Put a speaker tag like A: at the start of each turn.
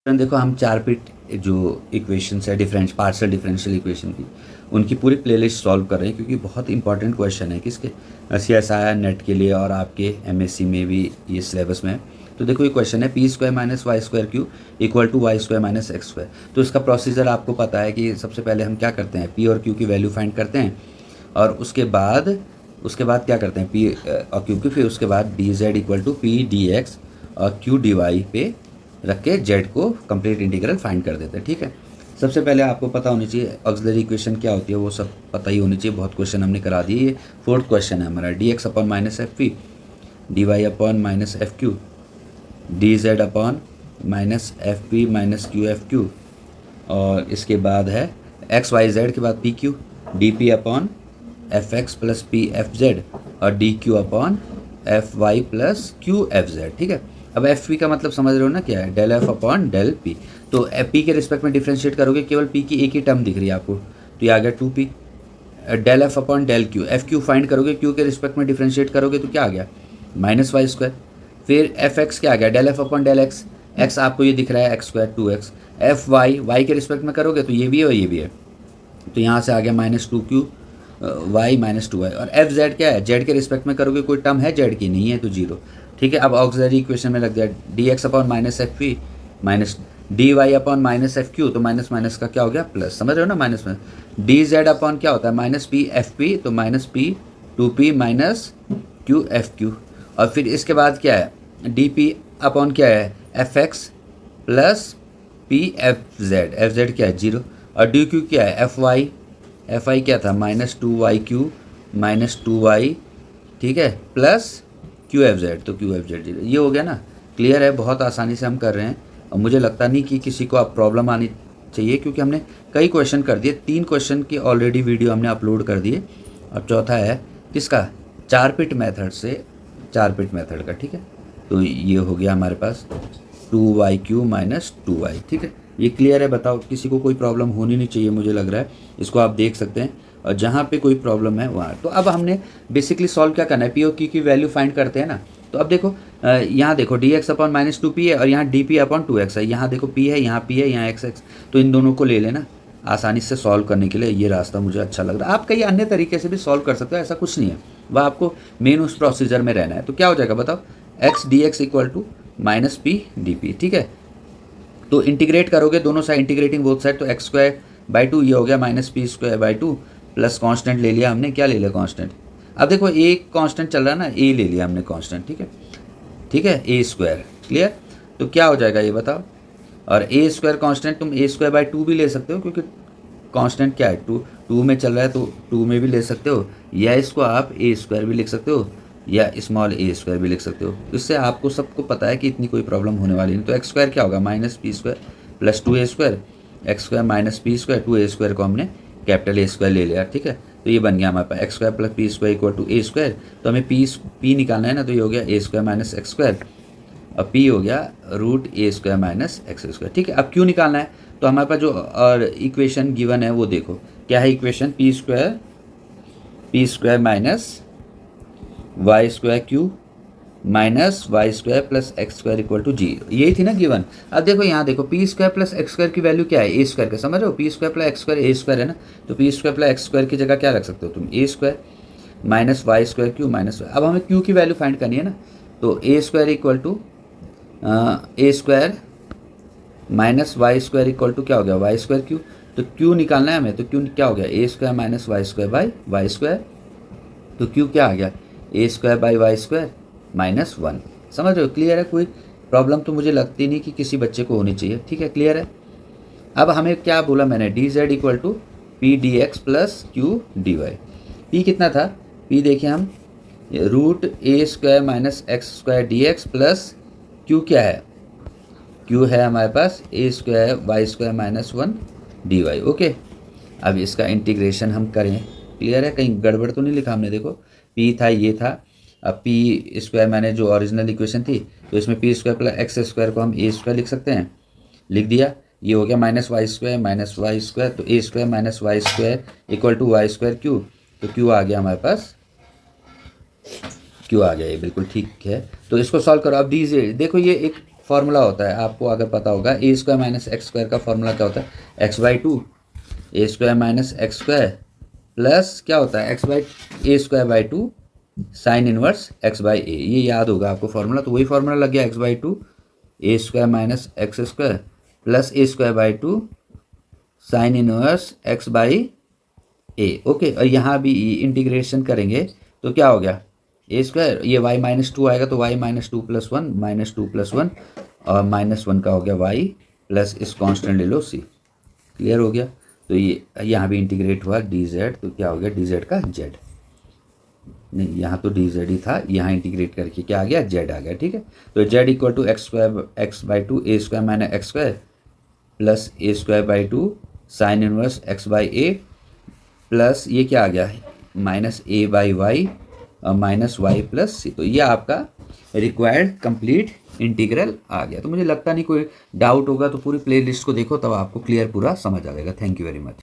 A: देखो हम 4 बिट जो इक्वेशंस है पार्शियल डिफरेंशियल इक्वेशन की उनकी पूरी प्लेलिस्ट सॉल्व कर रहे हैं क्योंकि बहुत इंपॉर्टेंट क्वेश्चन है किसके CSIR नेट के लिए और आपके MSc में भी ये सिलेबस में है। तो देखो ये क्वेश्चन है p square minus Y square q equal to y square minus x square. तो इसका प्रोसीजर आपको पता है कि सबसे पहले हम क्या करते हैं, पी और क्यू की वैल्यू फाइंड करते हैं और उसके बाद क्या करते हैं, पी और क्यू की, फिर उसके बाद d z equal to p d x और क्यू डी वाई पे रख के जेड को कंप्लीट इंटीग्रल फाइंड कर देते हैं। ठीक है, सबसे पहले आपको पता होनी चाहिए ऑक्सिलरी इक्वेशन क्या होती है, वो सब पता ही होनी चाहिए। बहुत क्वेश्चन हमने करा दिए। ये 4th क्वेश्चन है हमारा, D x upon minus F P D Y upon minus F Q D Z upon minus F P minus Q F Q, और इसके बाद है एक्स वाई जेड के बाद P Q D P upon F X plus P F Z और D Q upon F Y plus Q F Z. ठीक है, अब एफ पी का मतलब समझ रहे हो ना क्या है, del f upon del p. तो एफ पी के रिस्पेक्ट में डिफ्रेंशिएट करोगे, केवल पी की एक ही टर्म दिख रही है आपको, तो ये आ गया 2p। Del f upon del q, F q find करोगे, क्यू के रिस्पेक्ट में डिफ्रेंशिएट करोगे तो क्या आ गया, माइनस वाई स्क्वायर। फिर एफ एक्स क्या आ गया, del f upon del x, x आपको ये दिख रहा है x square 2x। F y, y के रिस्पेक्ट में करोगे तो ये भी है और ये भी है, तो यहाँ से आ गया minus 2q Y minus 2y। और एफ जेड क्या है, जेड के रिस्पेक्ट में करोगे, कोई टर्म है जेड की, नहीं है तो जीरो। ठीक है, अब ऑक्सिलरी इक्वेशन में लग गया d x upon minus F P minus d Y upon minus F q, तो माइनस माइनस का क्या हो गया प्लस, समझ रहे हो ना, माइनस में डी जेड अपॉन क्या होता है माइनस पी एफ पी, तो minus P 2p minus Q F Q. और फिर इसके बाद क्या है, डी पी अपॉन क्या है F X plus P F Z क्या है जीरो, और डी क्यू क्या है एफ आई क्या था minus 2y Q minus 2y, ठीक है, प्लस क्यू एफ जेड, तो क्यू एफ जेड जीरो। ये हो गया ना, क्लियर है, बहुत आसानी से हम कर रहे हैं और मुझे लगता नहीं कि किसी को अब प्रॉब्लम आनी चाहिए क्योंकि हमने कई क्वेश्चन कर दिए। 3 क्वेश्चन की ऑलरेडी वीडियो हमने अपलोड कर दिए और चौथा है किसका, 4 पिट मेथड से 4 पिट मेथड का। ठीक है, तो ये हो गया हमारे पास 2y क्यू माइनस 2y। ठीक है, ये क्लियर है, बताओ किसी को कोई प्रॉब्लम होनी नहीं चाहिए, मुझे लग रहा है इसको आप देख सकते हैं, और जहाँ पे कोई प्रॉब्लम है वहाँ। तो अब हमने बेसिकली सॉल्व क्या करना है, पी और क्यू की वैल्यू फाइंड करते हैं ना। तो अब देखो यहाँ देखो D x upon minus 2p है और यहाँ डी पी अपॉन 2x है, यहाँ देखो p है, यहाँ p है, यहाँ x, तो इन दोनों को ले लेना आसानी से सॉल्व करने के लिए। ये रास्ता मुझे अच्छा लग रहा है। आप कई अन्य तरीके से भी सॉल्व कर सकते हो, ऐसा कुछ नहीं है, वह आपको मेन उस प्रोसीजर में रहना है। तो क्या हो जाएगा बताओ, x d x equal to minus p d p. ठीक है, तो इंटीग्रेट करोगे दोनों साइड, इंटीग्रेटिंग बोथ साइड, तो एक्स स्क्वायर बाई 2 ये हो गया minus p square by 2 plus constant ले लिया हमने, क्या ले लिया कांस्टेंट। अब देखो एक कांस्टेंट चल रहा है ना, ए ले लिया हमने कांस्टेंट। ठीक है, ठीक है, ए स्क्वायर, क्लियर। तो क्या हो जाएगा ये बताओ, और ए स्क्वायर कांस्टेंट तुम ए स्क्वायर बाई 2 भी ले सकते हो क्योंकि कांस्टेंट क्या है 2 में चल रहा है, तो 2 में भी ले सकते हो, या इसको आप ए स्क्वायर भी लिख सकते हो या स्मॉल ए स्क्वायर भी लिख सकते हो। इससे आपको सबको पता है कि इतनी कोई प्रॉब्लम होने वाली नहीं। तो एक्स स्क्वायर क्या होगा minus p square plus 2a square, x square minus p square, 2a square को हमने कैपिटल ए स्क्वायर ले लिया। ठीक है, तो ये बन गया हमारे पास X square plus P square equal to A square. तो हमें पी निकालना है ना, तो ये हो गया ए स्क्वायर माइनस एक्स स्क्वायर और पी हो गया root a square minus x square. ठीक है, अब क्यों निकालना है, तो हमारे पास जो और इक्वेशन गिवन है वो देखो क्या है, equation P square minus Y square Q minus Y square plus X square equal to zero, यही थी ना गिवन। अब देखो यहाँ देखो P square plus X square की वैल्यू क्या है, ए स्क्वायर का, समझ रहे हो, P square plus X square A square है ना, तो P square plus X square की जगह क्या रख सकते हो तुम, A square minus Y square Q minus. अब हमें क्यू की वैल्यू फाइंड करनी है ना, तो ए square equal to A square minus Y square equal to क्या हो गया वाई स्क्वायर क्यू। तो क्यू निकालना है हमें, तो क्यू क्या हो गया ए square minus Y square by Y square, तो क्यू क्या आ गया ए square by Y square minus 1। समझ रहे हो, क्लियर है, कोई प्रॉब्लम तो मुझे लगती नहीं कि किसी बच्चे को होनी चाहिए। ठीक है, क्लियर है। अब हमें क्या बोला मैंने, d z equal to p d x plus q d y. P कितना था, पी देखिए हम root a square minus x square d x plus q क्या है, क्यू है हमारे पास a square y square minus 1 d y. Okay, अब इसका इंटीग्रेशन हम करें, क्लियर है, कहीं गड़बड़ तो नहीं लिखा हमने, देखो पी था ये था, अब पी स्क्वायर मैंने जो ओरिजिनल इक्वेशन थी, तो इसमें P square plus X square को हम ए स्क्वायर लिख सकते हैं, लिख दिया, ये हो गया माइनस वाई स्क्वायर, तो ए square minus Y square equal to y square Q, तो क्यू आ गया हमारे पास, क्यू आ गया, ये बिल्कुल ठीक है। तो इसको सॉल्व करो। अब डी जेड देखो, ये एक फॉर्मूला होता है, आपको अगर पता होगा, a square minus x square का फॉर्मूला क्या होता है, x by two A square minus x square plus क्या होता है, x by a square by two sine inverse x by a. ये याद होगा आपको फॉर्मूला, तो वही फॉर्मूला लग गया, x by two A square minus x square plus a square by two sine inverse x by a. Okay, और यहाँ भी इंटीग्रेशन करेंगे तो क्या हो गया, ए स्क्वायर, ये वाई माइनस टू आएगा तो y minus two plus one, minus two plus one, और माइनस वन का हो गया वाई प्लस इस कांस्टेंट ले लो सी। क्लियर हो गया। तो ये यहाँ भी इंटीग्रेट हुआ डी जेड, तो क्या हो गया, डी जेड का जेड, नहीं यहाँ तो डी जेड ही था, यहाँ इंटीग्रेट करके क्या आ गया, जेड आ गया। ठीक है, तो z equal to x square x by two A square minus x square plus a square by two sine inverse x by a plus ये क्या आ गया, माइनस ए बाई वाई और माइनस वाई प्लस सी। तो ये आपका required complete integral आ गया। तो मुझे लगता नहीं कोई डाउट होगा, तो पूरी प्लेलिस्ट को देखो, तब आपको क्लियर पूरा समझ आ जाएगा। Thank you very much.